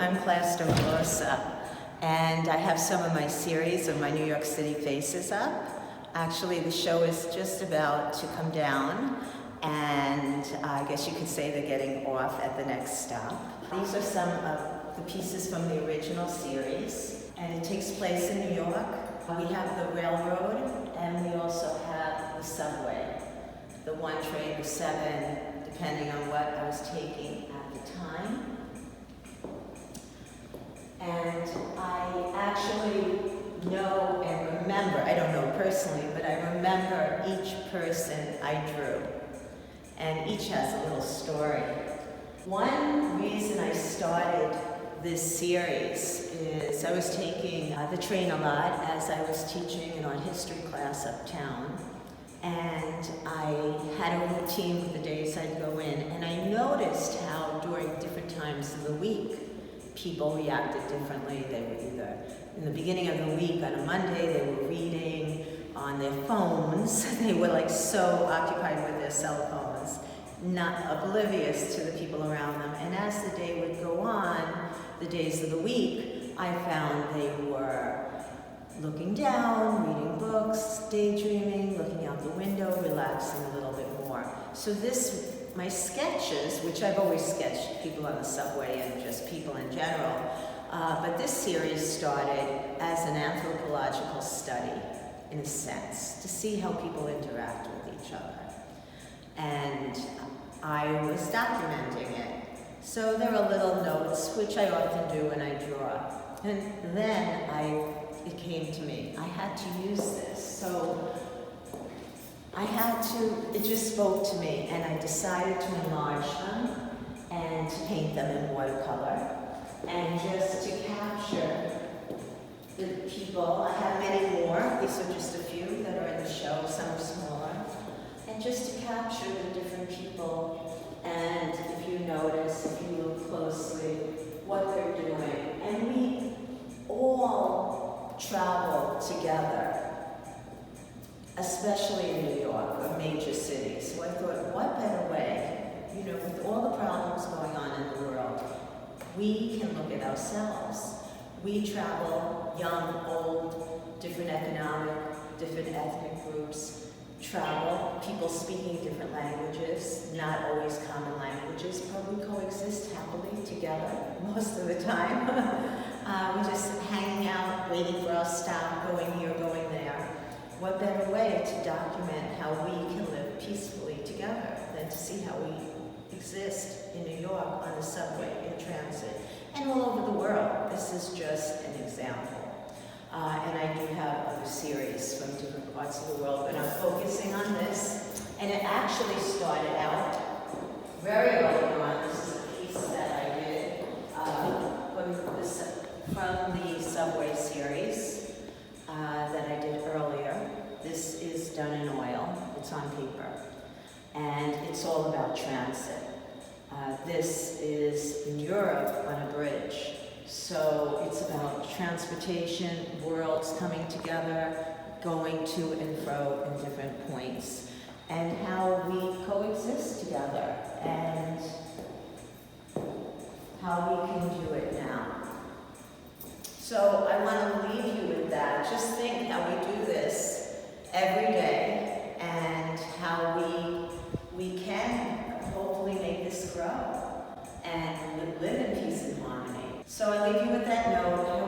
I'm Class Rosa, and I have some of my series of my New York City faces up. Actually, the show is just about to come down, and I guess you could say they're getting off at the next stop. These are some of the pieces from the original series, and it takes place in New York. We have the railroad, and we also have the subway. The one train or seven, depending on what I was taking at the time. And I actually know and remember, I don't know personally, but I remember each person I drew. And each has a little story. One reason I started this series is I was taking the train a lot as I was teaching an art history class uptown. And I had a routine with the days I'd go in, and I noticed how during different times of the week, people reacted differently. They were either, in the beginning of the week, on a Monday, they were reading on their phones. They were like so occupied with their cell phones, not oblivious to the people around them. And as the day would go on, the days of the week, I found they were looking down, reading books, daydreaming, looking out the window, relaxing a little bit more. So my sketches, which I've always sketched people on the subway and just people in general, but this series started as an anthropological study, in a sense, to see how people interact with each other. And I was documenting it. So there are little notes, which I often do when I draw. And then it came to me. I had to use this. So it just spoke to me, and I decided to enlarge them and to paint them in watercolor. And just to capture the people, I have many more. These are just a few that are in the show, some are smaller. And just to capture the different people, and if you notice, if you look closely, what they're doing. And we all travel together, especially in New York or major cities. So I thought, what better way, with all the problems going on in the world, we can look at ourselves. We travel, young, old, different economic, different ethnic groups, travel, people speaking different languages, not always common languages, but we coexist happily together most of the time. We're just hanging out, waiting for our stop, going here, going there. What better way to document how we can live peacefully together than to see how we exist in New York on the subway, in transit, and all over the world. This is just an example. And I do have other series from different parts of the world, but I'm focusing on this. And it actually started out very early on. This is a piece that I did from the subway series that I did earlier. This is done in oil. It's on paper. And it's all about transit. This is in Europe on a bridge. So it's about transportation, worlds coming together, going to and fro in different points, and how we coexist together, and how we can do it now. So I want to leave you with that. Just think how we do this every day, and how we can hopefully make this grow and live in peace and harmony. So I leave you with that note.